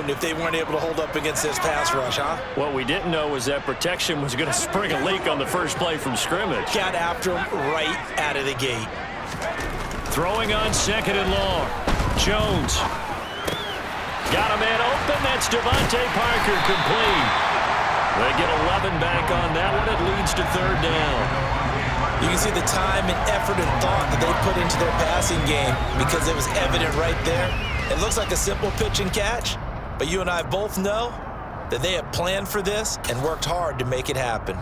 wouldn't if they weren't able to hold up against this pass rush, huh? What we didn't know was that protection was going to spring a leak on the first play from scrimmage. Got after him right out of the gate. Throwing on 2nd and long. Jones. Got a man open. That's Devontae Parker complete. They get 11 back on that one. It leads to 3rd down. You can see the time and effort and thought that they put into their passing game because it was evident right there. It looks like a simple pitch and catch, but you and I both know that they have planned for this and worked hard to make it happen.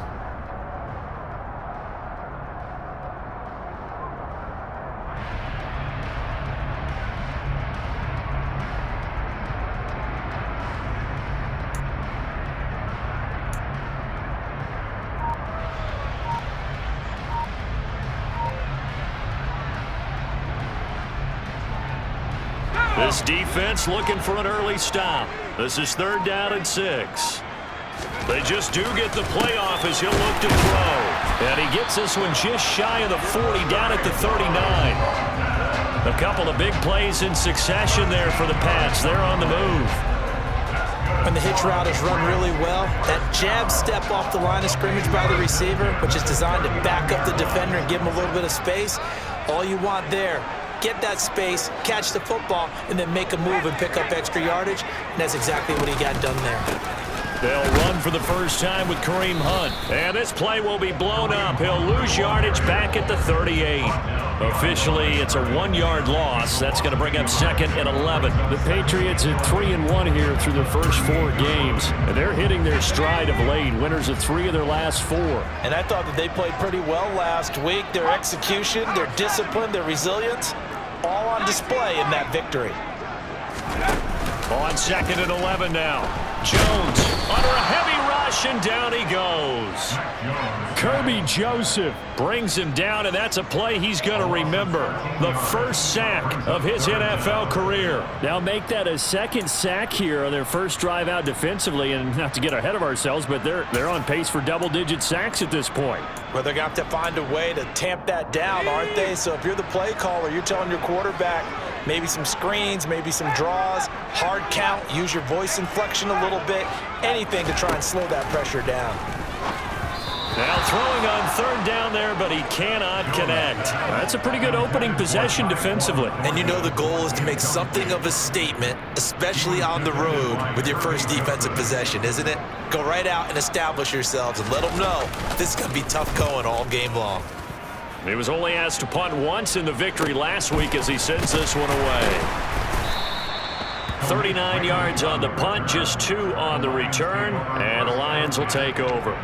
This defense looking for an early stop. This is 3rd down and 6. They just do get the playoff as he'll look to throw. And he gets this one just shy of the 40, down at the 39. A couple of big plays in succession there for the Pats. They're on the move. When the hitch route is run really well, that jab step off the line of scrimmage by the receiver, which is designed to back up the defender and give him a little bit of space, all you want there. Get that space, catch the football, and then make a move and pick up extra yardage. And that's exactly what he got done there. They'll run for the first time with Kareem Hunt. And this play will be blown up. He'll lose yardage back at the 38. Officially, it's a 1-yard loss. That's going to bring up 2nd and 11. The Patriots at 3-1 here through their first 4 games. And they're hitting their stride of late. Winners of 3 of their last 4. And I thought that they played pretty well last week. Their execution, their discipline, their resilience, all on display in that victory. On 2nd and 11 now. Jones under a heavy rush, and down he goes. Kirby Joseph brings him down, and that's a play he's going to remember. The first sack of his NFL career. Now make that a 2nd sack here on their first drive out defensively, and not to get ahead of ourselves, but they're on pace for double-digit sacks at this point. Well, they're going to have to find a way to tamp that down, aren't they? So if you're the play caller, you're telling your quarterback, maybe some screens, maybe some draws, hard count, use your voice inflection a little bit, anything to try and slow that pressure down. Now throwing on 3rd down there, but he cannot connect. That's a pretty good opening possession defensively. And you know the goal is to make something of a statement, especially on the road with your first defensive possession, isn't it? Go right out and establish yourselves and let them know this is going to be tough going all game long. He was only asked to punt once in the victory last week as he sends this one away. 39 yards on the punt, just 2 on the return, and the Lions will take over.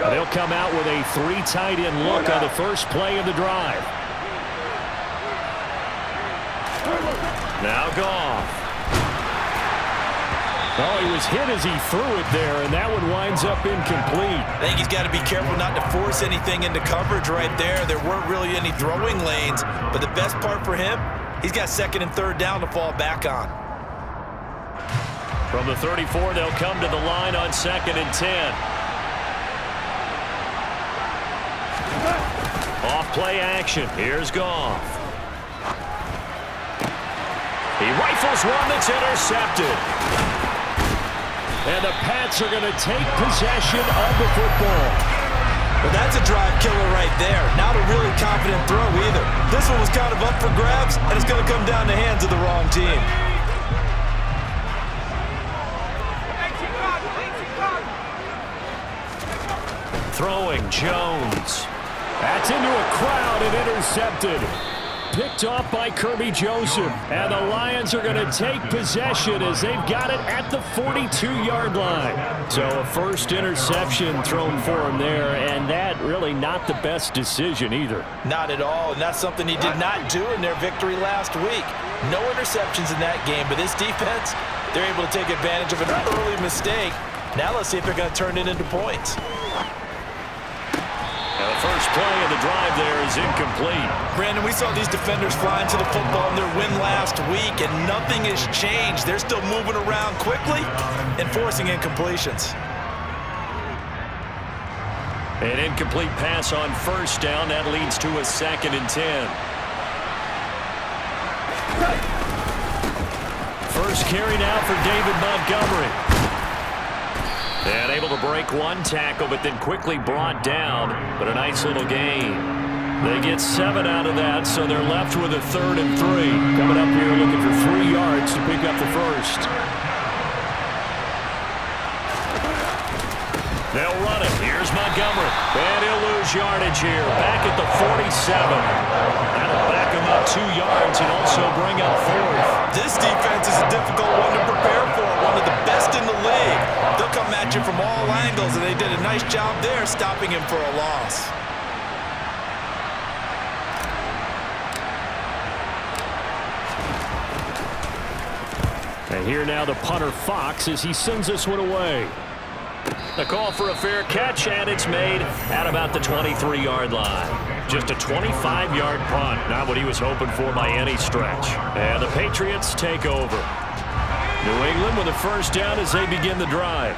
They'll come out with a 3 tight end look on the first play of the drive. Now Goff. Oh, he was hit as he threw it there, and that one winds up incomplete. I think he's got to be careful not to force anything into coverage right there. There weren't really any throwing lanes, but the best part for him, he's got 2nd and 3rd down to fall back on. From the 34, they'll come to the line on 2nd and 10. Off play action. Here's Goff. He rifles one that's intercepted. And the Pats are going to take possession of the football. Well, that's a drive killer right there. Not a really confident throw either. This one was kind of up for grabs, and it's going to come down the hands of the wrong team. Throwing Jones. That's into a crowd and intercepted. Picked off by Kirby Joseph. And the Lions are going to take possession as they've got it at the 42-yard line. So a first interception thrown for him there, and that really not the best decision either. Not at all, and that's something he did not do in their victory last week. No interceptions in that game, but this defense, they're able to take advantage of an early mistake. Now let's see if they're going to turn it into points. The first play of the drive there is incomplete. Brandon, we saw these defenders flying to the football in their win last week, and nothing has changed. They're still moving around quickly and forcing incompletions. An incomplete pass on first down. That leads to a 2nd and 10. First carry now for David Montgomery. And able to break one tackle, but then quickly brought down. But a nice little gain. They get 7 out of that, so they're left with a 3rd and 3. Coming up here looking for 3 yards to pick up the first. They'll run it. Here's Montgomery. And he'll lose yardage here. Back at the 47. That'll back him up 2 yards and also bring up 4th. This defense is a difficult one to prepare for. One of the best in the league. They'll come at you from all angles, and they did a nice job there stopping him for a loss. And here now the punter Fox as he sends this one away. The call for a fair catch, and it's made at about the 23-yard line. Just a 25-yard punt, not what he was hoping for by any stretch. And the Patriots take over. New England with a first down as they begin the drive.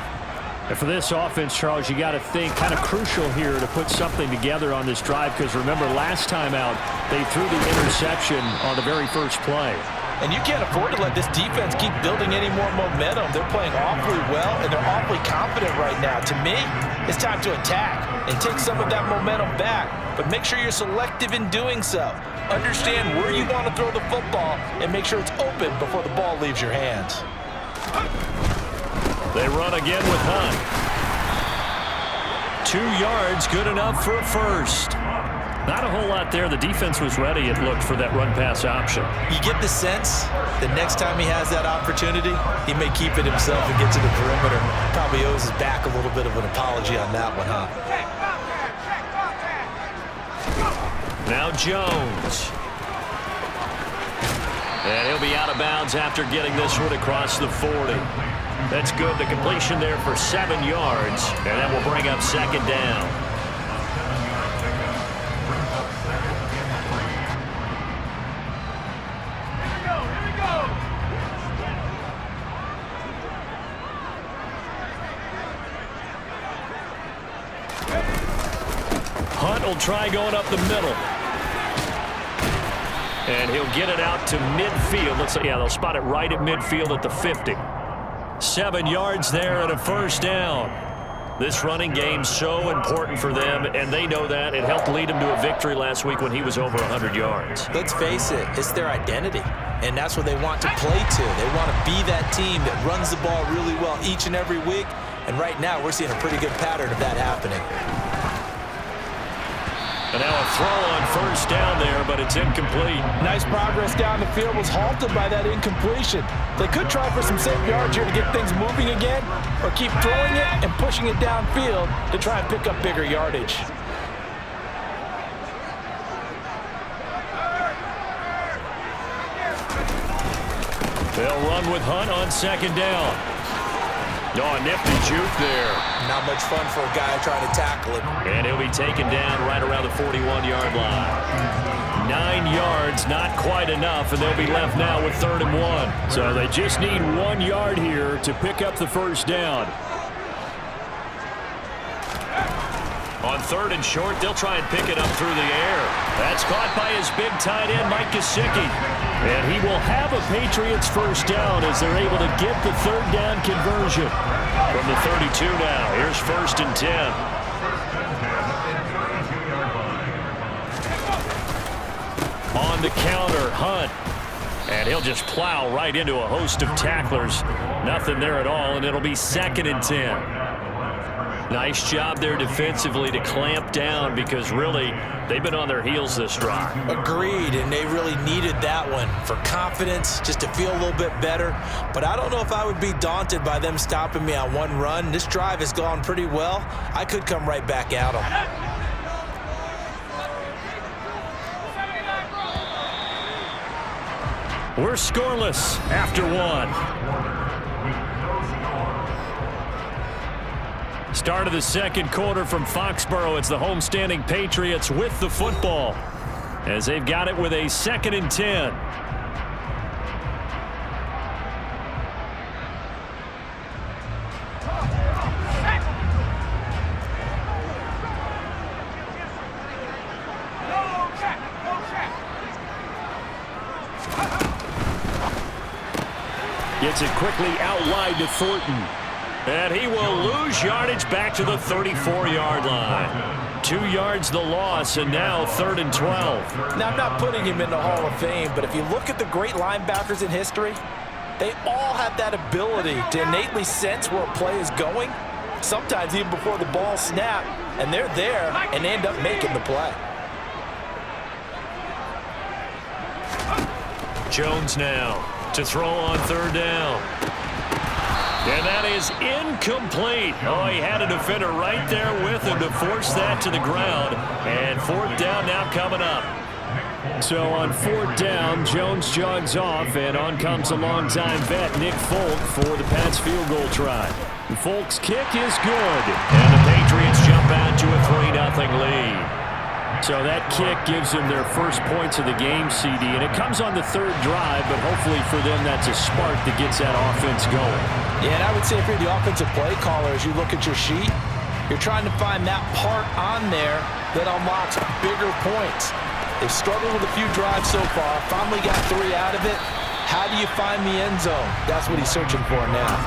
And for this offense, Charles, you got to think kind of crucial here to put something together on this drive, because remember last time out they threw the interception on the very first play. And you can't afford to let this defense keep building any more momentum. They're playing awfully well, and they're awfully confident right now. To me, it's time to attack and take some of that momentum back. But make sure you're selective in doing so. Understand where you want to throw the football and make sure it's open before the ball leaves your hands. They run again with Hunt. 2 yards, good enough for a first. Not a whole lot there. The defense was ready, it looked, for that run-pass option. You get the sense that next time he has that opportunity, he may keep it himself and get to the perimeter. Probably owes his back a little bit of an apology on that one, huh? Now Jones. And he'll be out of bounds after getting this one across the 40. That's good. The completion there for 7 yards, and that will bring up 2nd down. Hunt will try going up the middle. And he'll get it out to midfield. Let's see, yeah, they'll spot it right at midfield at the 50. 7 yards there and a first down. This running game's so important for them, and they know that. It helped lead them to a victory last week when he was over 100 yards. Let's face it, it's their identity, and that's what they want to play to. They want to be that team that runs the ball really well each and every week, and right now we're seeing a pretty good pattern of that happening. And now a throw on first down there, but it's incomplete. Nice progress down the field was halted by that incompletion. They could try for some safe yards here to get things moving again, or keep throwing it and pushing it downfield to try and pick up bigger yardage. They'll run with Hunt on 2nd down. Oh, a nifty juke there. Not much fun for a guy trying to tackle him. And he'll be taken down right around the 41-yard line. 9 yards, not quite enough, and they'll be left now with 3rd and 1. So they just need 1 yard here to pick up the first down. On 3rd and short, they'll try and pick it up through the air. That's caught by his big tight end, Mike Gesicki. And he will have a Patriots first down as they're able to get the 3rd down conversion. From the 32 now, here's 1st and 10. On the counter, Hunt. And he'll just plow right into a host of tacklers. Nothing there at all, and it'll be 2nd and 10. Nice job there defensively to clamp down, because really they've been on their heels this drive. Agreed, and they really needed that one for confidence, just to feel a little bit better. But I don't know if I would be daunted by them stopping me on one run. This drive has gone pretty well. I could come right back at them. We're scoreless after 1. Start of the 2nd quarter from Foxborough. It's the homestanding Patriots with the football, as they've got it with a 2nd and 10. Gets it quickly out wide to Thornton. And he will lose yardage back to the 34-yard line. 2 yards the loss, and now 3rd and 12. Now, I'm not putting him in the Hall of Fame, but if you look at the great linebackers in history, they all have that ability to innately sense where a play is going, sometimes even before the ball snapped, and they're there and end up making the play. Jones now to throw on 3rd down. And that is incomplete. Oh, he had a defender right there with him to force that to the ground. And 4th down now coming up. So on 4th down, Jones jogs off, and on comes a longtime vet, Nick Folk, for the Pats field goal try. Folk's kick is good. And the Patriots jump out to a 3-0 lead. So that kick gives them their first points of the game, CD, and it comes on the 3rd drive, but hopefully for them that's a spark that gets that offense going. Yeah, and I would say if you're the offensive play caller, as you look at your sheet, you're trying to find that part on there that unlocks bigger points. They've struggled with a few drives so far, finally got 3 out of it. How do you find the end zone? That's what he's searching for now.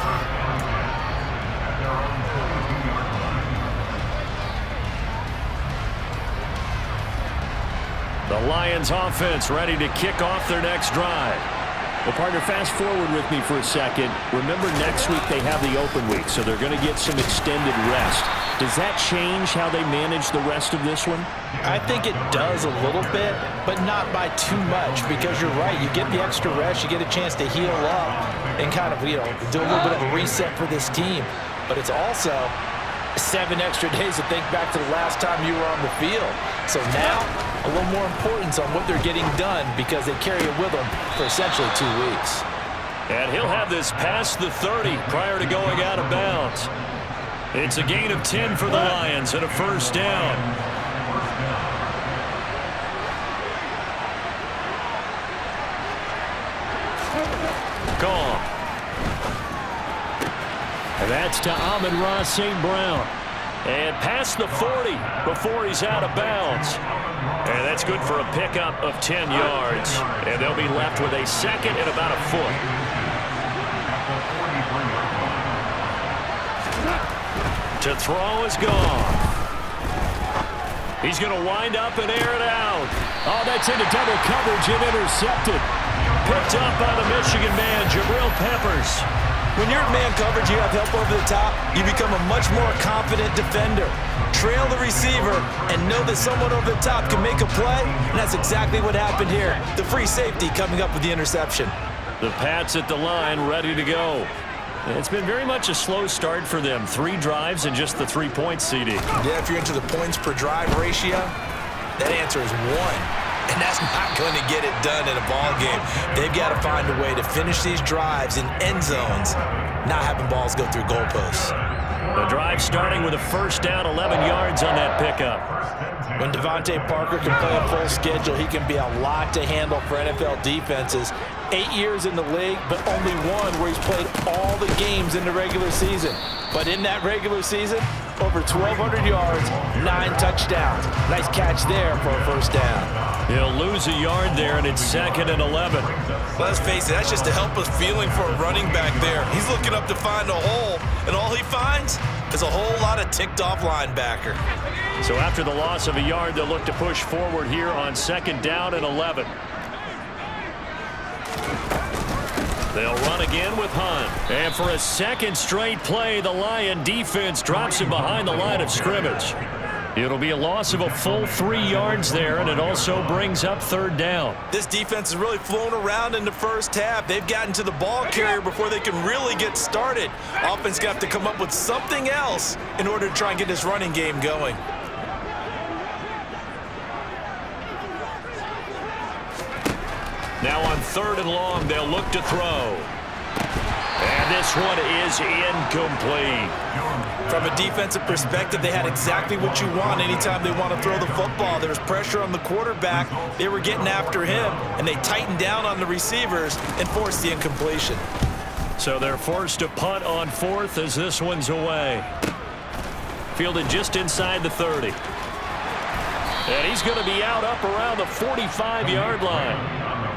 The Lions offense ready to kick off their next drive. Well, partner, fast forward with me for a second. Remember, next week they have the open week, so they're going to get some extended rest. Does that change how they manage the rest of this one? I think it does a little bit, but not by too much, because you're right. You get the extra rest, you get a chance to heal up and kind of, do a little bit of a reset for this team. But it's also 7 extra days to think back to the last time you were on the field. So now, a little more importance on what they're getting done because they carry it with them for essentially 2 weeks. And he'll have this past the 30 prior to going out of bounds. It's a gain of 10 for the Lions and a 1st down. Gone. And that's to Amon-Ra St. Brown. And past the 40 before he's out of bounds. And that's good for a pickup of 10 yards. And they'll be left with a 2nd and about a foot. To throw is gone. He's going to wind up and air it out. Oh, that's into double coverage and intercepted. Picked up by the Michigan man, Jabril Peppers. When you're in man coverage, you have help over the top, you become a much more confident defender. Trail the receiver and know that someone over the top can make a play, and that's exactly what happened here. The free safety coming up with the interception. The Pats at the line, ready to go. It's been very much a slow start for them. 3 drives and just the 3 points, CD. Yeah, if you're into the points per drive ratio, that answer is 1. And that's not going to get it done in a ball game. They've got to find a way to finish these drives in end zones, not having balls go through goalposts. The drive starting with a 1st down, 11 yards on that pickup. When Devontae Parker can play a full schedule, he can be a lot to handle for NFL defenses. 8 years in the league, but only 1 where he's played all the games in the regular season. But in that regular season, over 1,200 yards, 9 touchdowns. Nice catch there for a 1st down. He'll lose a yard there, and it's 2nd and 11. Let's face it, that's just a helpless feeling for a running back there. He's looking up to find a hole, and all he finds is a whole lot of ticked-off linebacker. So after the loss of a yard, they'll look to push forward here on 2nd down and 11. They'll run again with Hunt. And for a 2nd straight play, the Lion defense drops him behind the line of scrimmage. It'll be a loss of a full 3 yards there, and it also brings up 3rd down. This defense has really flown around in the first half. They've gotten to the ball carrier before they can really get started. Offense got to come up with something else in order to try and get this running game going. Now on 3rd and long, they'll look to throw. And this one is incomplete. From a defensive perspective, they had exactly what you want anytime they want to throw the football. There was pressure on the quarterback. They were getting after him, and they tightened down on the receivers and forced the incompletion. So they're forced to punt on 4th as this one's away. Fielded just inside the 30. And he's going to be out up around the 45-yard line.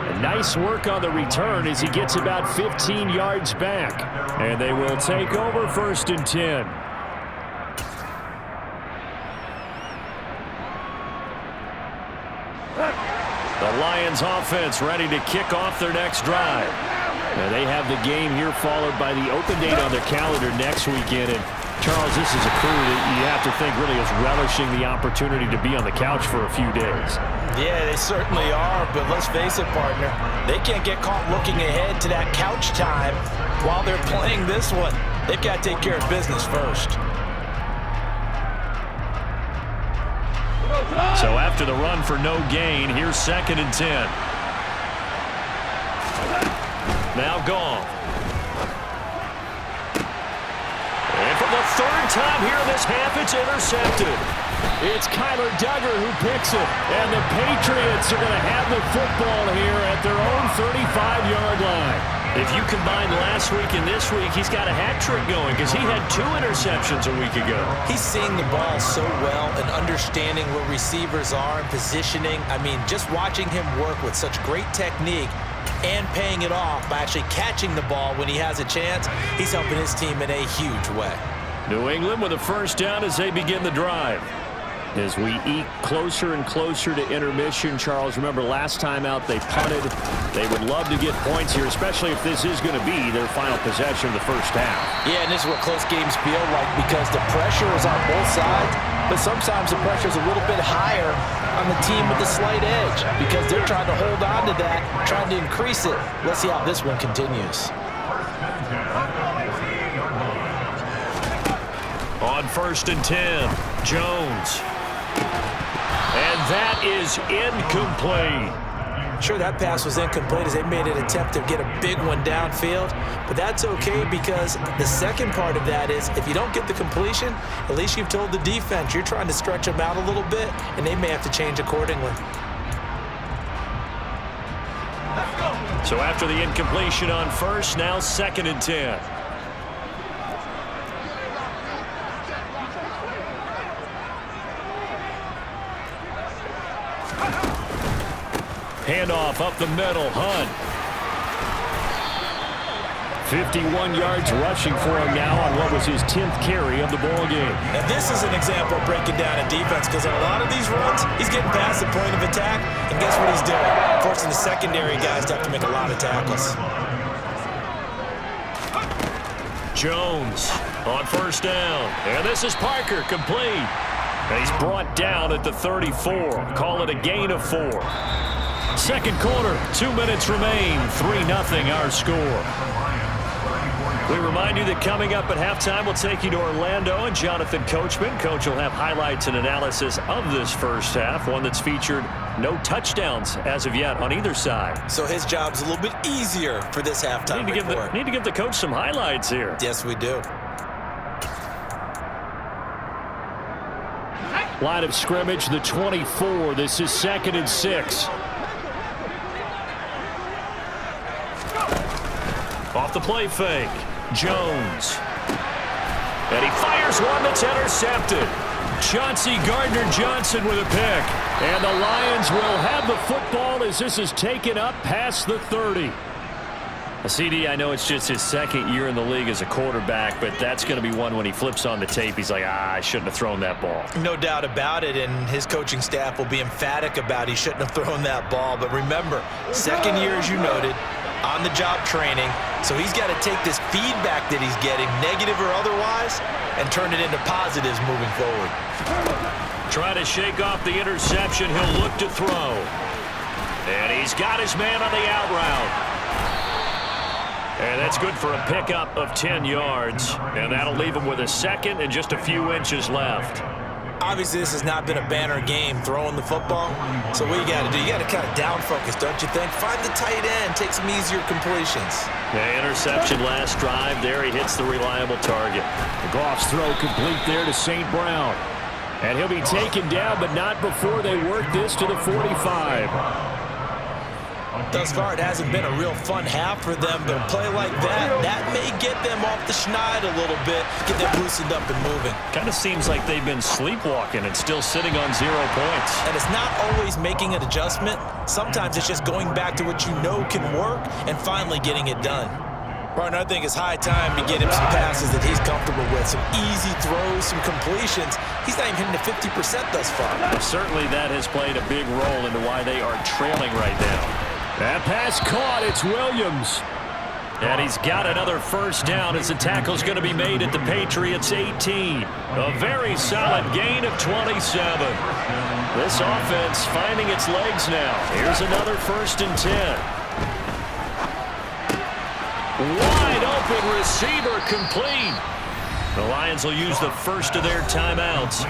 And nice work on the return as he gets about 15 yards back. And they will take over 1st and 10. The Lions offense ready to kick off their next drive. And they have the game here followed by the open date on their calendar next weekend. And Charles, this is a crew that you have to think really is relishing the opportunity to be on the couch for a few days. Yeah, they certainly are, but let's face it, partner, they can't get caught looking ahead to that couch time while they're playing this one. They've got to take care of business first. So after the run for no gain, here's 2nd and 10. Now gone. And for the 3rd time here in this half, it's intercepted. It's Kyler Duggar who picks it. And the Patriots are going to have the football here at their own 35-yard line. If you combine last week and this week, he's got a hat trick going because he had 2 interceptions a week ago. He's seeing the ball so well and understanding where receivers are and positioning. I mean, just watching him work with such great technique and paying it off by actually catching the ball when he has a chance, he's helping his team in a huge way. New England with a 1st down as they begin the drive. As we eke closer and closer to intermission, Charles, remember last time out they punted. They would love to get points here, especially if this is going to be their final possession of the 1st half. Yeah, and this is what close games feel like because the pressure is on both sides, but sometimes the pressure is a little bit higher on the team with the slight edge because they're trying to hold on to that, trying to increase it. Let's see how this one continues. On 1st and 10, Jones. And that is incomplete. Sure, that pass was incomplete as they made an attempt to get a big one downfield, but that's okay because the second part of that is if you don't get the completion, at least you've told the defense you're trying to stretch them out a little bit, and they may have to change accordingly. So after the incompletion on 1st, now 2nd and 10. Handoff up the middle, Hunt. 51 yards rushing for him now on what was his 10th carry of the ball game. And this is an example of breaking down a defense because on a lot of these runs, he's getting past the point of attack, and guess what he's doing? Forcing the secondary guys to have to make a lot of tackles. Jones on 1st down. And this is Parker, complete. And he's brought down at the 34. Call it a gain of 4. 2nd quarter, 2 minutes remain, 3-0 our score. We remind you that coming up at halftime, we'll take you to Orlando and Jonathan Coachman. Coach will have highlights and analysis of this 1st half, one that's featured no touchdowns as of yet on either side. So his job's a little bit easier for this halftime report. Need to give the coach some highlights here. Yes, we do. Line of scrimmage, the 24. This is 2nd and 6. Off the play fake, Jones. And he fires one that's intercepted. Chauncey Gardner-Johnson with a pick. And the Lions will have the football as this is taken up past the 30. CD, I know it's just his 2nd year in the league as a quarterback, but that's going to be one when he flips on the tape, he's like, I shouldn't have thrown that ball. No doubt about it, and his coaching staff will be emphatic about he shouldn't have thrown that ball. But remember, 2nd year, as you noted, on-the-job training, so he's got to take this feedback that he's getting, negative or otherwise, and turn it into positives moving forward. Try to shake off the interception. He'll look to throw. And he's got his man on the out route. And that's good for a pickup of 10 yards. And that'll leave him with a 2nd and just a few inches left. Obviously, this has not been a banner game throwing the football. So what you got to do, you got to kind of down focus, don't you think? Find the tight end, take some easier completions. Yeah, interception last drive. There he hits the reliable target. Goff's throw complete there to St. Brown. And he'll be taken down, but not before they work this to the 45. Thus far, it hasn't been a real fun half for them, but a play like that may get them off the schneid a little bit, get them loosened up and moving. Kind of seems like they've been sleepwalking and still sitting on 0 points. And it's not always making an adjustment. Sometimes it's just going back to what you know can work and finally getting it done. Partner, I think it's high time to get him some passes that he's comfortable with, some easy throws, some completions. He's not even hitting the 50% thus far. Well, certainly that has played a big role into why they are trailing right now. That pass caught. It's Williams. And he's got another first down as the tackle's going to be made at the Patriots' 18. A very solid gain of 27. This offense finding its legs now. Here's another 1st and 10. Wide open receiver complete. The Lions will use the first of their timeouts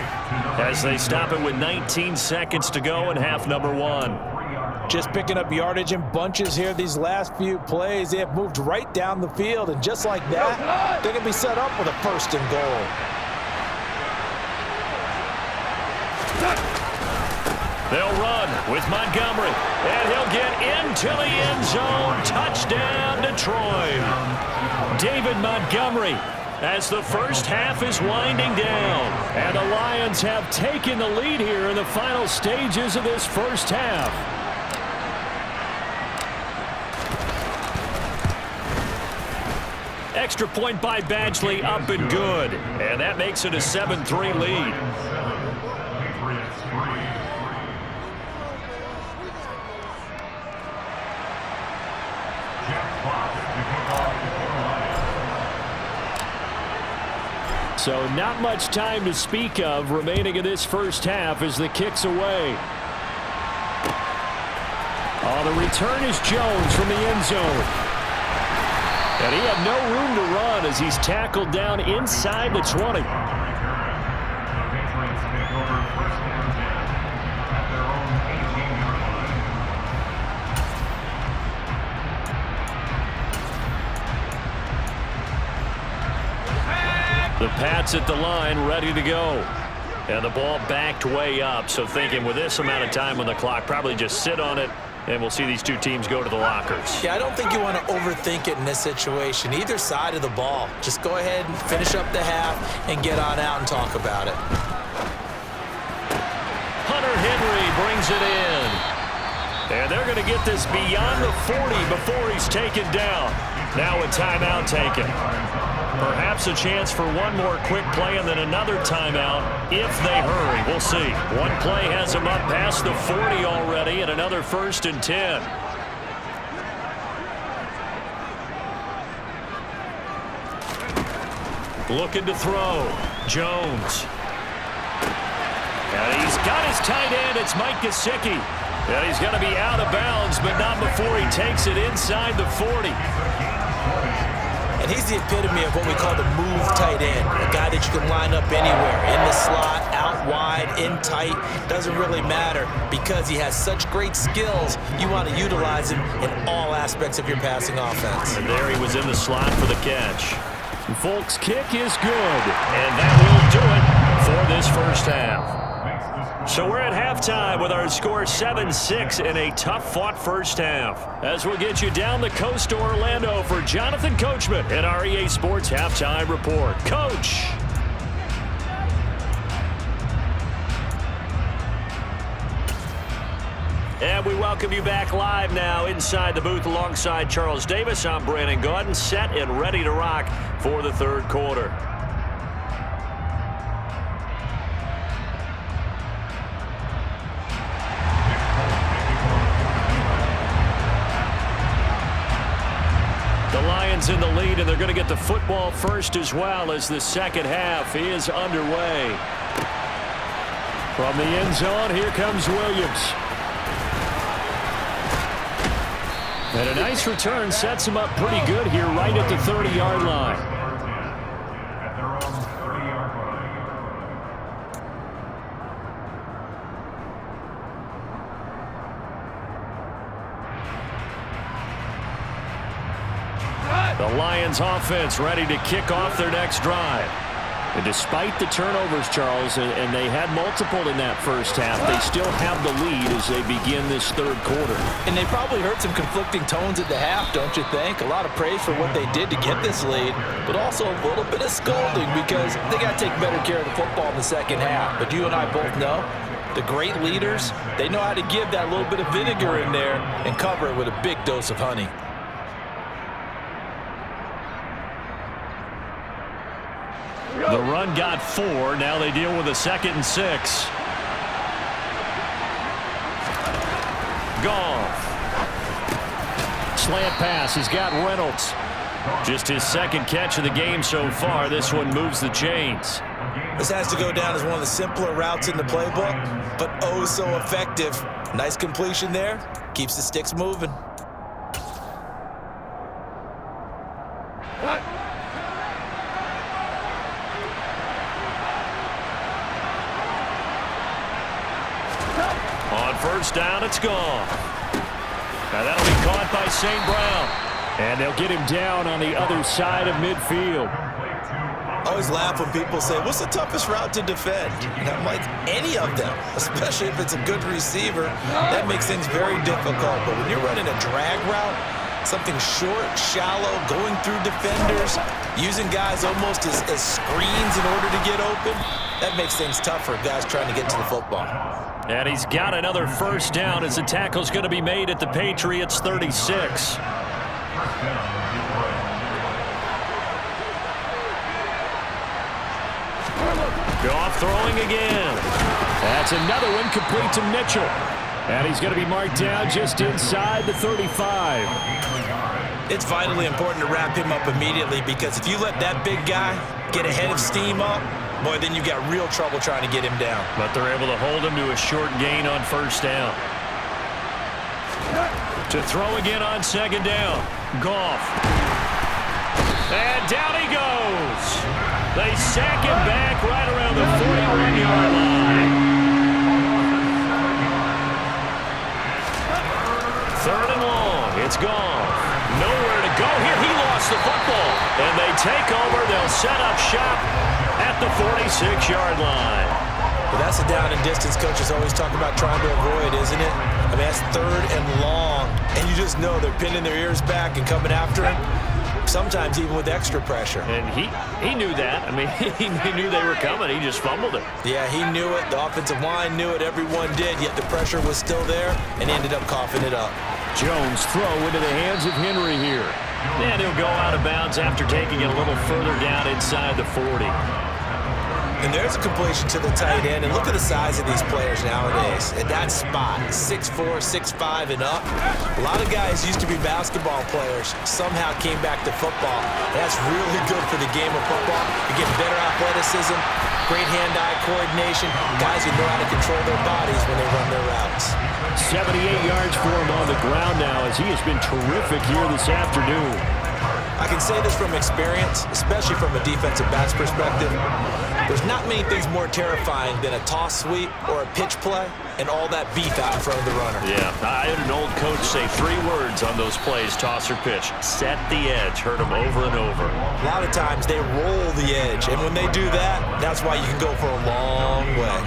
as they stop it with 19 seconds to go in half number 1. Just picking up yardage in bunches here these last few plays. They have moved right down the field, and just like that, they're going to be set up with a 1st and goal. They'll run with Montgomery, and he'll get into the end zone. Touchdown, Detroit. David Montgomery as the first half is winding down. And the Lions have taken the lead here in the final stages of this first half. Extra point by Badgley, up and good. And that makes it a 7-3 lead. So not much time to speak of remaining in this first half as the kick's away. On the return is Jones from the end zone. And he had no room to run as he's tackled down inside the 20. The Pats at the line, ready to go. And the ball backed way up, so thinking with this amount of time on the clock, probably just sit on it, and we'll see these two teams go to the lockers. Yeah, I don't think you want to overthink it in this situation. Either side of the ball. Just go ahead and finish up the half and get on out and talk about it. Hunter Henry brings it in. And they're going to get this beyond the 40 before he's taken down. Now a timeout taken. Perhaps a chance for one more quick play and then another timeout if they hurry. We'll see. One play has them up past the 40 already and another 1st and 10. Looking to throw. Jones. And he's got his tight end. It's Mike Gesicki. And he's going to be out of bounds, but not before he takes it inside the 40. And he's the epitome of what we call the move tight end, a guy that you can line up anywhere, in the slot, out wide, in tight, doesn't really matter because he has such great skills. You want to utilize him in all aspects of your passing offense. And there he was in the slot for the catch. Volk's kick is good, and that will do it for this first half. So we're at halftime with our score 7-6 in a tough-fought first half. As we'll get you down the coast to Orlando for Jonathan Coachman and our EA Sports Halftime Report. Coach! And we welcome you back live now inside the booth alongside Charles Davis. I'm Brandon Gaudin, set and ready to rock for the third quarter. The Lions in the lead, and they're going to get the football first as well as the second half is underway. From the end zone, here comes Williams. And a nice return sets him up pretty good here right at the 30-yard line. The Lions offense ready to kick off their next drive. And despite the turnovers, Charles, and they had multiple in that first half, they still have the lead as they begin this third quarter. And they probably heard some conflicting tones at the half, don't you think? A lot of praise for what they did to get this lead, but also a little bit of scolding because they got to take better care of the football in the second half. But you and I both know the great leaders, they know how to give that little bit of vinegar in there and cover it with a big dose of honey. The run got 4. Now they deal with a 2nd and 6. Goff. Slant pass. He's got Reynolds. Just his 2nd catch of the game so far. This one moves the chains. This has to go down as one of the simpler routes in the playbook, but oh so effective. Nice completion there. Keeps the sticks moving. On first down, it's gone. Now that'll be caught by St. Brown. And they'll get him down on the other side of midfield. I always laugh when people say, what's the toughest route to defend? And I'm like, any of them, especially if it's a good receiver. That makes things very difficult. But when you're running a drag route, something short, shallow, going through defenders, using guys almost as screens in order to get open, that makes things tougher, guys trying to get to the football. And he's got another first down as the tackle's going to be made at the Patriots' 36. Goff throwing again. That's another one complete to Mitchell. And he's going to be marked down just inside the 35. It's vitally important to wrap him up immediately because if you let that big guy get ahead of steam up, boy, then you got real trouble trying to get him down. But they're able to hold him to a short gain on first down. To throw again on 2nd down. Goff. And down he goes. They sack him back right around the 41-yard line. 3rd and long. It's Goff. Nowhere to go here. He lost the football. And they take over. They'll set up shop at the 46-yard line. Well, that's the down and distance coaches always talk about trying to avoid, isn't it? I mean, that's 3rd and long. And you just know they're pinning their ears back and coming after him. Sometimes even with extra pressure. And he knew that. I mean, he knew they were coming. He just fumbled it. Yeah, he knew it. The offensive line knew it. Everyone did. Yet the pressure was still there and ended up coughing it up. Jones throw into the hands of Henry here. And he'll go out of bounds after taking it a little further down inside the 40. And there's a completion to the tight end. And look at the size of these players nowadays. At that spot, 6'4", 6'5", and up. A lot of guys used to be basketball players, somehow came back to football. And that's really good for the game of football. You get better athleticism, great hand-eye coordination, guys who know how to control their bodies when they run their routes. 78 yards for him on the ground now as he has been terrific here this afternoon. I can say this from experience, especially from a defensive back's perspective. There's not many things more terrifying than a toss sweep or a pitch play and all that beef out in front of the runner. Yeah, I had an old coach say 3 words on those plays, toss or pitch. Set the edge. Heard them over and over. A lot of times they roll the edge, and when they do that, that's why you can go for a long way.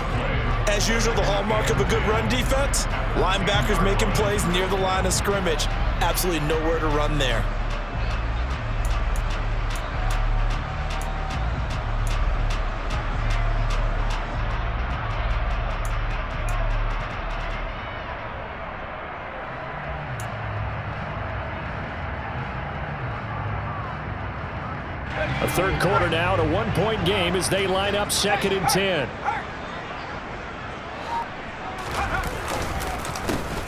As usual, the hallmark of a good run defense, linebackers making plays near the line of scrimmage. Absolutely nowhere to run there. A third quarter now, a 1-point game as they line up 2nd and 10.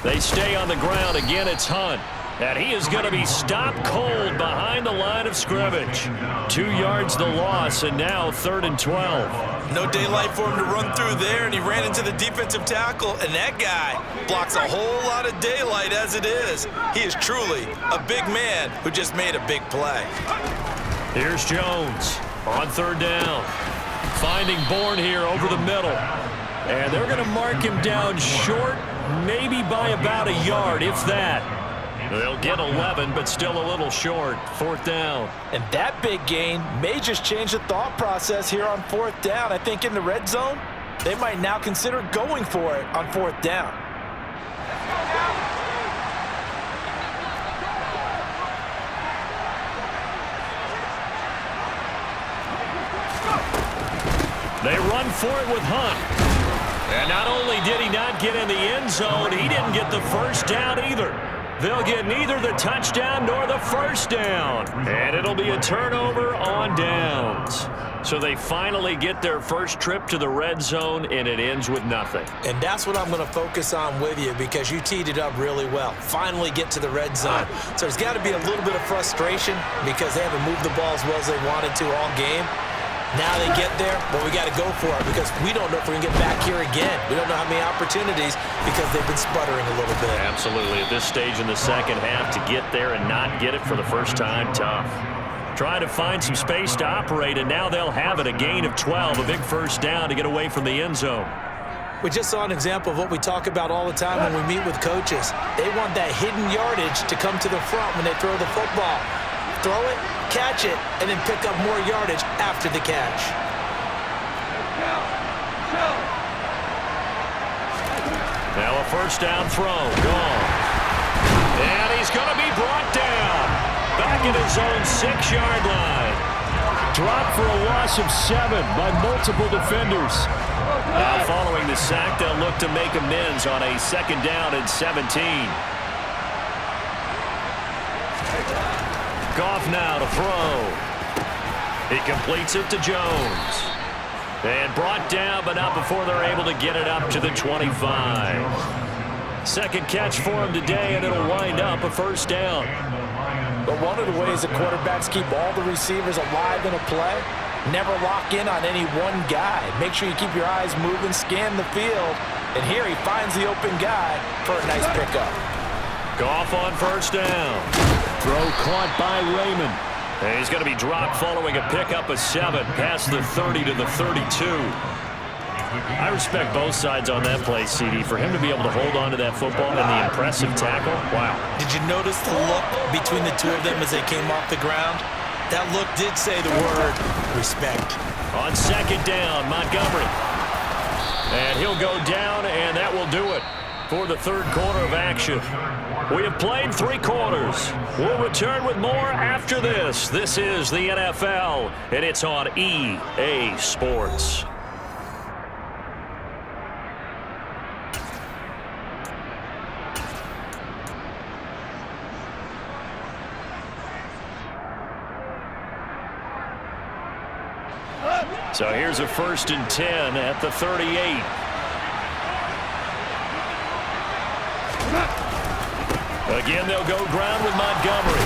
They stay on the ground. Again, it's Hunt. And he is going to be stopped cold behind the line of scrimmage. 2 yards the loss, and now 3rd and 12. No daylight for him to run through there, and he ran into the defensive tackle, and that guy blocks a whole lot of daylight as it is. He is truly a big man who just made a big play. Here's Jones on 3rd down. Finding Bourne here over the middle. And they're going to mark him down short, maybe by about a yard, if that. They'll get 11, but still a little short. 4th down. And that big gain may just change the thought process here on 4th down. I think in the red zone, they might now consider going for it on 4th down. They run for it with Hunt. And not only did he not get in the end zone, he didn't get the first down either. They'll get neither the touchdown nor the first down. And it'll be a turnover on downs. So they finally get their first trip to the red zone, and it ends with nothing. And that's what I'm going to focus on with you because you teed it up really well. Finally get to the red zone. So there's got to be a little bit of frustration because they haven't moved the ball as well as they wanted to all game. Now they get there, but we got to go for it because we don't know if we're going to get back here again. We don't know how many opportunities because they've been sputtering a little bit. Absolutely. At this stage in the second half, to get there and not get it for the first time, tough. Trying to find some space to operate, and now they'll have it. A gain of 12, a big first down to get away from the end zone. We just saw an example of what we talk about all the time when we meet with coaches. They want that hidden yardage to come to the front when they throw the football. Throw it, catch it, and then pick up more yardage after the catch. Now a first down throw, gone. And he's going to be brought down. Back at his own 6-yard line. Dropped for a loss of 7 by multiple defenders. Now following the sack, they'll look to make amends on a 2nd down and 17. Goff now to throw. He completes it to Jones. And brought down, but not before they're able to get it up to the 25. Second catch for him today, and it'll wind up a first down. But one of the ways that quarterbacks keep all the receivers alive in a play, never lock in on any one guy. Make sure you keep your eyes moving, scan the field. And here he finds the open guy for a nice pickup. Goff on first down. Throw caught by Raymond. And he's going to be dropped following a pickup of 7 past the 30 to the 32. I respect both sides on that play, CD. For him to be able to hold on to that football and the impressive tackle, wow. Did you notice the look between the two of them as they came off the ground? That look did say the word respect. On 2nd down, Montgomery. And he'll go down, and that will do it for the 3rd quarter of action. We have played 3 quarters. We'll return with more after this. This is the NFL, and it's on EA Sports. So here's a 1st and 10 at the 38. Again, they'll go ground with Montgomery.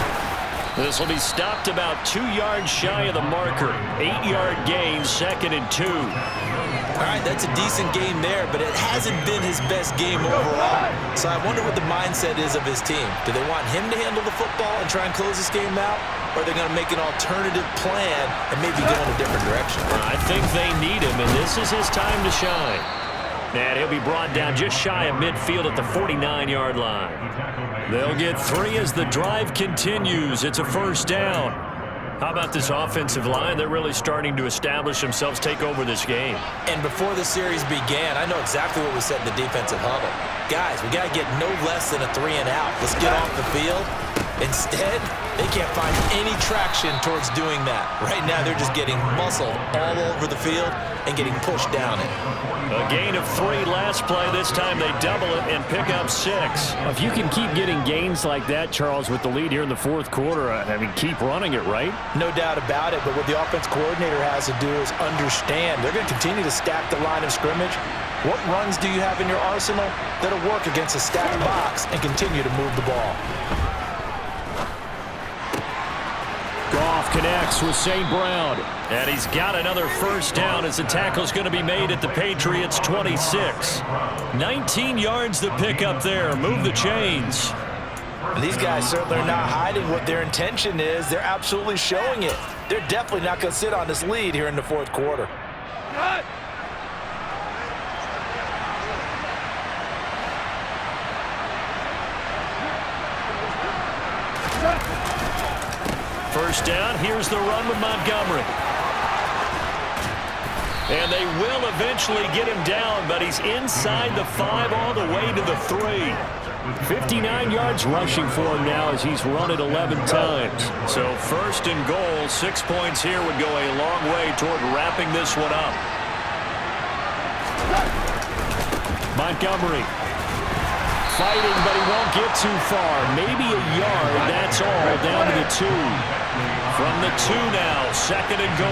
This will be stopped about 2 yards shy of the marker. 8-yard gain, 2nd and 2. All right, that's a decent game there, but it hasn't been his best game overall. So I wonder what the mindset is of his team. Do they want him to handle the football and try and close this game out? Or are they going to make an alternative plan and maybe go in a different direction? I think they need him, and this is his time to shine. And he'll be brought down just shy of midfield at the 49-yard line. They'll get 3 as the drive continues. It's a first down. How about this offensive line? They're really starting to establish themselves, take over this game. And before the series began, I know exactly what we said in the defensive huddle. Guys, we got to get no less than a 3 and out. Let's get off the field. Instead, they can't find any traction towards doing that. Right now, they're just getting muscled all over the field and getting pushed down it. A gain of 3 last play. This time they double it and pick up 6. If you can keep getting gains like that, Charles, with the lead here in the 4th quarter, I mean, keep running it, right? No doubt about it, but what the offense coordinator has to do is understand they're going to continue to stack the line of scrimmage. What runs do you have in your arsenal that'll work against a stacked box and continue to move the ball? Goff connects with St. Brown. And he's got another first down as the tackle's going to be made at the Patriots' 26. 19 yards to pick up there. Move the chains. And these guys certainly are not hiding what their intention is. They're absolutely showing it. They're definitely not going to sit on this lead here in the 4th quarter. first down. Here's the run with Montgomery. And they will eventually get him down, but he's inside the 5 all the way to the 3. 59 yards rushing for him now as he's run it 11 times. So first and goal, 6 points here would go a long way toward wrapping this one up. Montgomery fighting, but he won't get too far. Maybe a yard, that's all, down to the 2. From the 2 now, second and goal.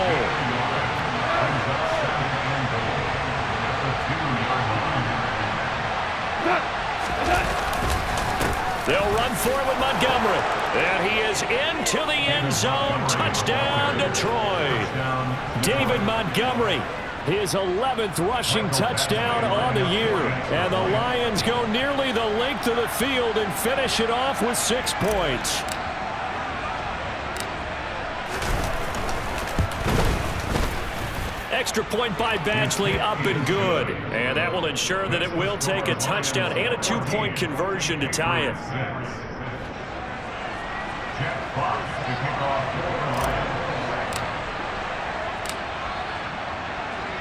They'll run for it with Montgomery. And he is into the end zone. Touchdown, Detroit. David Montgomery, his 11th rushing touchdown on the year. And the Lions go nearly the length of the field and finish it off with 6 points. Extra point by Batchley, up and good. And that will ensure that it will take a touchdown and a 2-point conversion to tie it.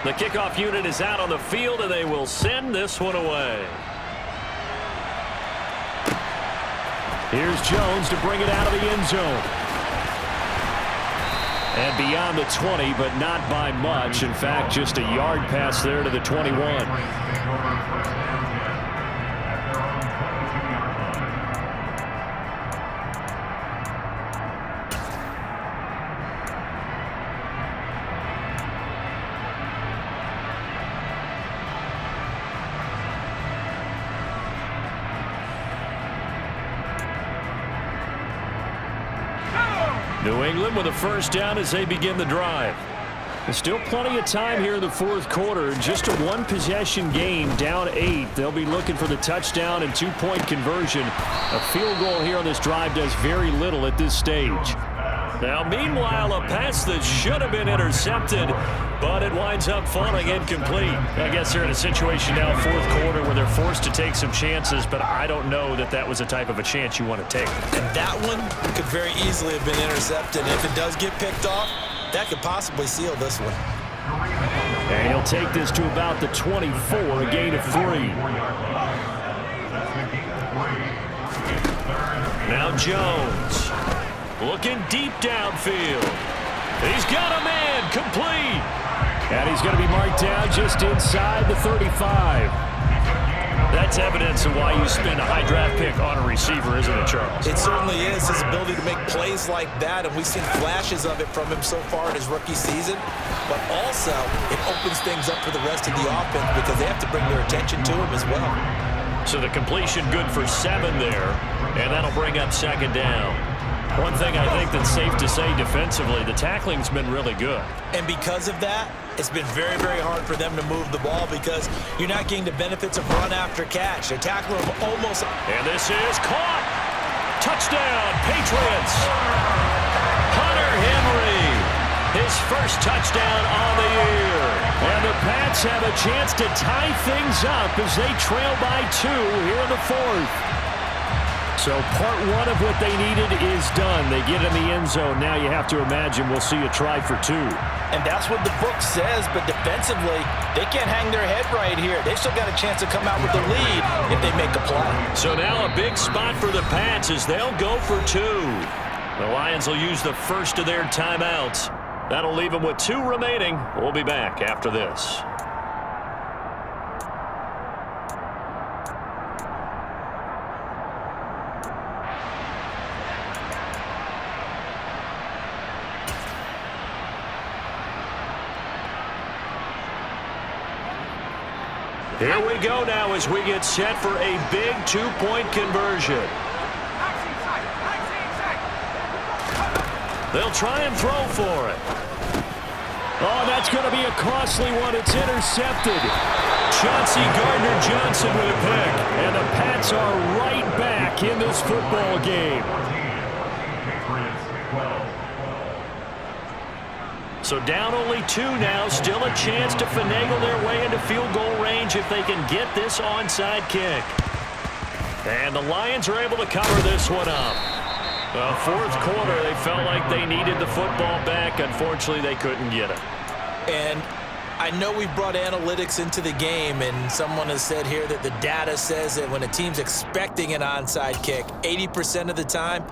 The kickoff unit is out on the field, and they will send this one away. Here's Jones to bring it out of the end zone. And beyond the 20, but not by much. In fact, just a yard pass there to the 21. New England with a first down as they begin the drive. There's still plenty of time here in the fourth quarter. Just a one-possession game, down 8. They'll be looking for the touchdown and 2-point conversion. A field goal here on this drive does very little at this stage. Now, meanwhile, a pass that should have been intercepted, but it winds up falling incomplete. I guess they're in a situation now, fourth quarter, where they're forced to take some chances, but I don't know that that was the type of a chance you want to take. And that one could very easily have been intercepted. And if it does get picked off, that could possibly seal this one. And he'll take this to about the 24, a gain of 3. Now Jones. Looking deep downfield. He's got a man, complete. And he's going to be marked down just inside the 35. That's evidence of why you spend a high draft pick on a receiver, isn't it, Charles? It certainly is, his ability to make plays like that, and we've seen flashes of it from him so far in his rookie season. But also, it opens things up for the rest of the offense because they have to bring their attention to him as well. So the completion good for 7 there, and that'll bring up second down. One thing I think that's safe to say defensively, the tackling's been really good. And because of that, it's been very, very hard for them to move the ball because you're not getting the benefits of run after catch. They're tackling them almost. And this is caught. Touchdown, Patriots. Hunter Henry, his first touchdown on the year. And the Pats have a chance to tie things up as they trail by 2 here in the fourth. So part 1 of what they needed is done. They get in the end zone. Now you have to imagine we'll see a try for 2. And that's what the book says, but defensively, they can't hang their head right here. They've still got a chance to come out with the lead if they make a play. So now a big spot for the Pats as they'll go for 2. The Lions will use the first of their timeouts. That'll leave them with 2 remaining. We'll be back after this. Here we go now as we get set for a big 2-point conversion. They'll try and throw for it. Oh, that's going to be a costly one. It's intercepted. Chauncey Gardner-Johnson with a pick. And the Pats are right back in this football game. So down only 2 now, still a chance to finagle their way into field goal range if they can get this onside kick. And the Lions are able to cover this one up. Fourth quarter, they felt like they needed the football back. Unfortunately, they couldn't get it. And I know we've brought analytics into the game, and someone has said here that the data says that when a team's expecting an onside kick, 80% of the time,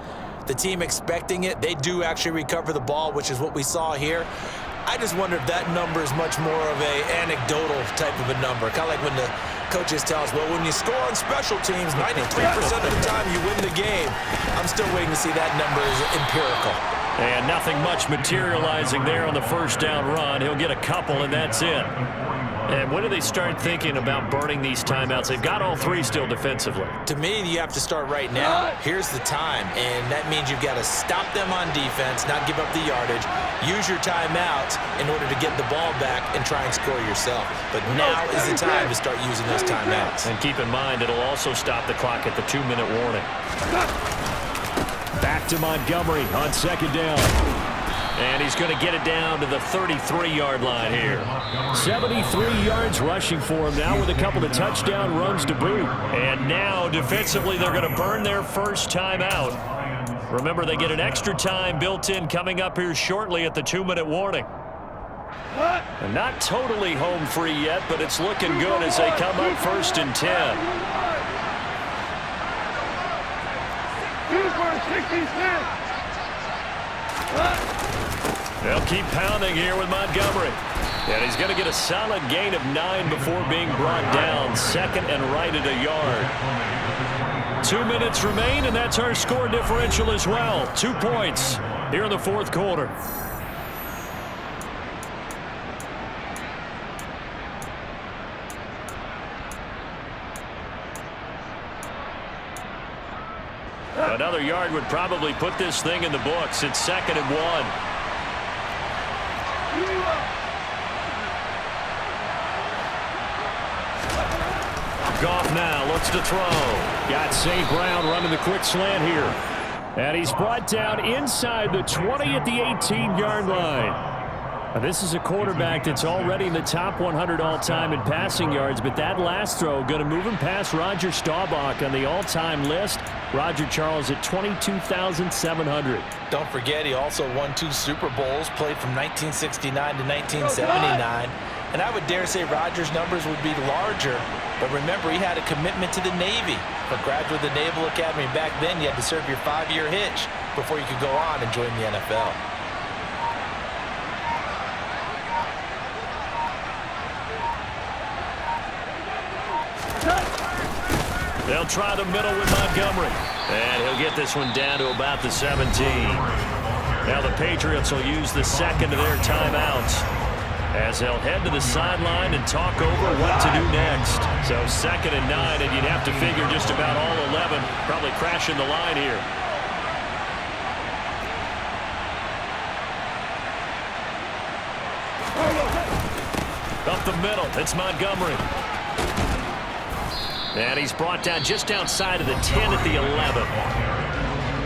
the team expecting it, they do actually recover the ball, which is what we saw here. I just wonder if that number is much more of a anecdotal type of a number, kind of like when the coaches tell us, well, when you score on special teams, 93% of the time you win the game. I'm still waiting to see that number is empirical. And nothing much materializing there on the first down run. He'll get a couple, and that's it. And when do they start thinking about burning these timeouts? They've got all three still defensively. To me, you have to start right now. Here's the time, and that means you've got to stop them on defense, not give up the yardage, use your timeouts in order to get the ball back and try and score yourself. But now is the time to start using those timeouts. And keep in mind, it'll also stop the clock at the 2-minute warning. Back to Montgomery on second down. And he's going to get it down to the 33-yard line here. 73 yards rushing for him now with a couple of touchdown runs to boot. And now, defensively, they're going to burn their first time out. Remember, they get an extra time built in coming up here shortly at the 2-minute warning. And not totally home free yet, but it's looking good as they come up 1st and 10. They'll keep pounding here with Montgomery. And he's going to get a solid gain of 9 before being brought down. 2nd and right at a yard. 2 minutes remain, and that's our score differential as well. 2 points here in the fourth quarter. Another yard would probably put this thing in the books. It's 2nd and 1. Goff now looks to throw. Got St. Brown running the quick slant here. And he's brought down inside the 20 at the 18-yard line. Now, this is a quarterback that's already in the top 100 all-time in passing yards, but that last throw going to move him past Roger Staubach on the all-time list. Roger Charles at 22,700. Don't forget, he also won 2 Super Bowls, played from 1969 to 1979. And I would dare say Roger's numbers would be larger, but remember, he had a commitment to the Navy. For graduate of the Naval Academy back then, you had to serve your 5-year hitch before you could go on and join the NFL. They'll try the middle with Montgomery. And he'll get this one down to about the 17. Now the Patriots will use the 2nd of their timeouts as they'll head to the sideline and talk over what to do next. So 2nd and 9, and you'd have to figure just about all 11 probably crashing the line here. Up the middle, it's Montgomery. And he's brought down just outside of the 10 at the 11.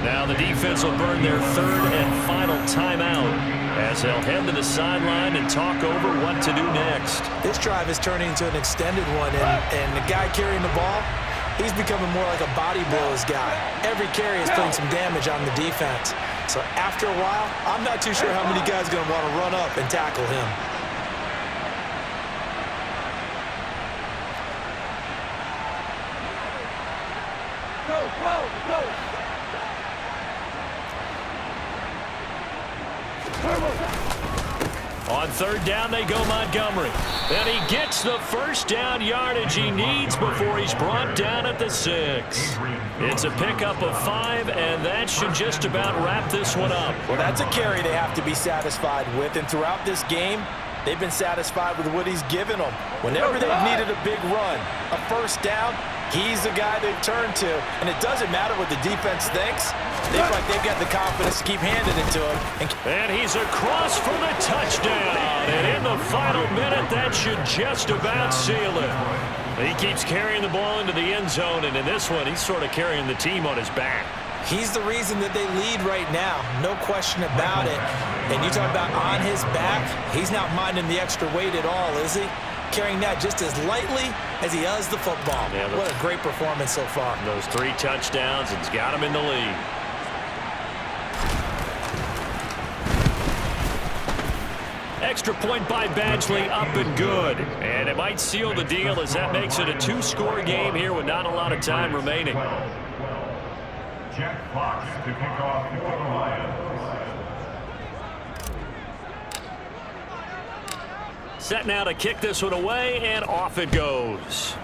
Now the defense will burn their 3rd and final timeout as they'll head to the sideline and talk over what to do next. This drive is turning into an extended one, and the guy carrying the ball, he's becoming more like a body blows guy. Every carry is putting some damage on the defense. So after a while, I'm not too sure how many guys are going to want to run up and tackle him. On 3rd down, they go Montgomery. And he gets the first down yardage he needs before he's brought down at the 6. It's a pickup of 5, and that should just about wrap this one up. Well, that's a carry they have to be satisfied with, and throughout this game, they've been satisfied with what he's given them. Whenever they've needed a big run, a first down, he's the guy they've turned to. And it doesn't matter what the defense thinks. They feel like they've got the confidence to keep handing it to him. And he's across for the touchdown. And in the final minute, that should just about seal it. He keeps carrying the ball into the end zone, and in this one, he's sort of carrying the team on his back. He's the reason that they lead right now, no question about it. And you talk about on his back, he's not minding the extra weight at all, is he? Carrying that just as lightly as he does the football. Yeah, what a great performance so far. Those 3 touchdowns, it's got him in the lead. Extra point by Badgley, up and good. And it might seal the deal as that makes it a two-score game here with not a lot of time remaining. Jack Fox to kick off for the Lions. Set now to kick this one away, and off it goes.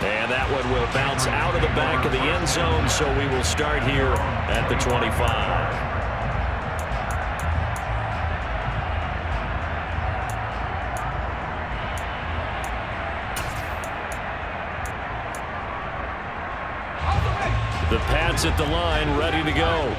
And that one will bounce out of the back of the end zone, so we will start here at the 25. The Pats at the line, ready to go.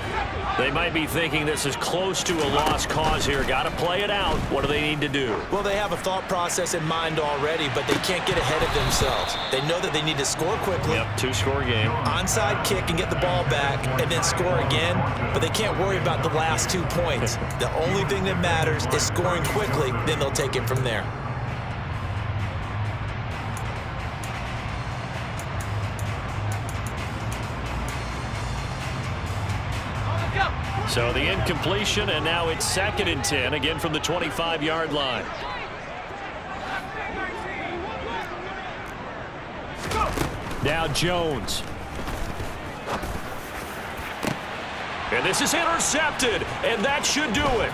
They might be thinking this is close to a lost cause here. Got to play it out. What do they need to do? Well, they have a thought process in mind already, but they can't get ahead of themselves. They know that they need to score quickly. Yep, two-score game. Onside kick and get the ball back and then score again, but they can't worry about the last 2 points. The only thing that matters is scoring quickly, then they'll take it from there. So the incompletion, and now it's 2nd and 10, again from the 25-yard line. Now Jones. And this is intercepted, and that should do it.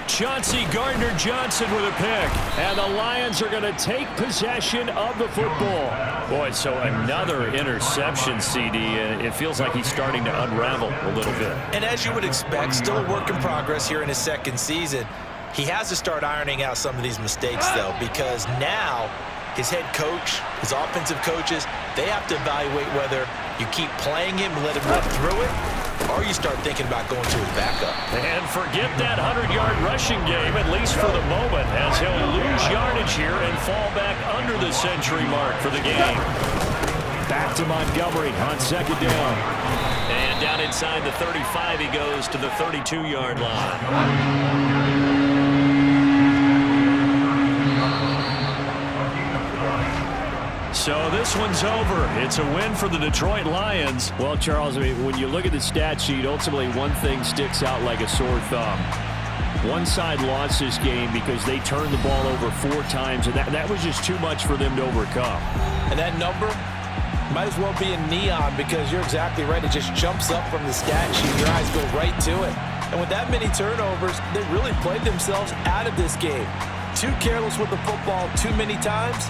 Chauncey Gardner-Johnson with a pick. And the Lions are going to take possession of the football. Boy, so another interception, CD. It feels like he's starting to unravel a little bit. And as you would expect, still a work in progress here in his second season. He has to start ironing out some of these mistakes, though, because now his head coach, his offensive coaches, they have to evaluate whether you keep playing him and let him run through it, or you start thinking about going to his backup. And forget that 100-yard rushing game, at least for the moment, as he'll lose yardage here and fall back under the century mark for the game. Back to Montgomery on 2nd down. And down inside the 35, he goes to the 32-yard line. So this one's over. It's a win for the Detroit Lions. Well, Charles, I mean, when you look at the stat sheet, ultimately one thing sticks out like a sore thumb. One side lost this game because they turned the ball over 4 times, and that was just too much for them to overcome. And that number might as well be in neon, because you're exactly right. It just jumps up from the stat sheet. Your eyes go right to it. And with that many turnovers, they really played themselves out of this game. Too careless with the football too many times.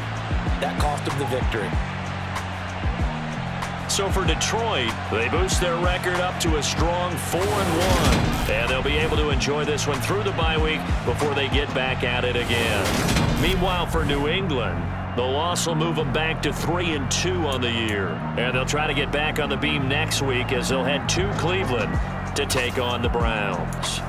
That cost them the victory. So for Detroit, they boost their record up to a strong 4-1. And they'll be able to enjoy this one through the bye week before they get back at it again. Meanwhile, for New England, the loss will move them back to 3-2 on the year. And they'll try to get back on the beam next week as they'll head to Cleveland to take on the Browns.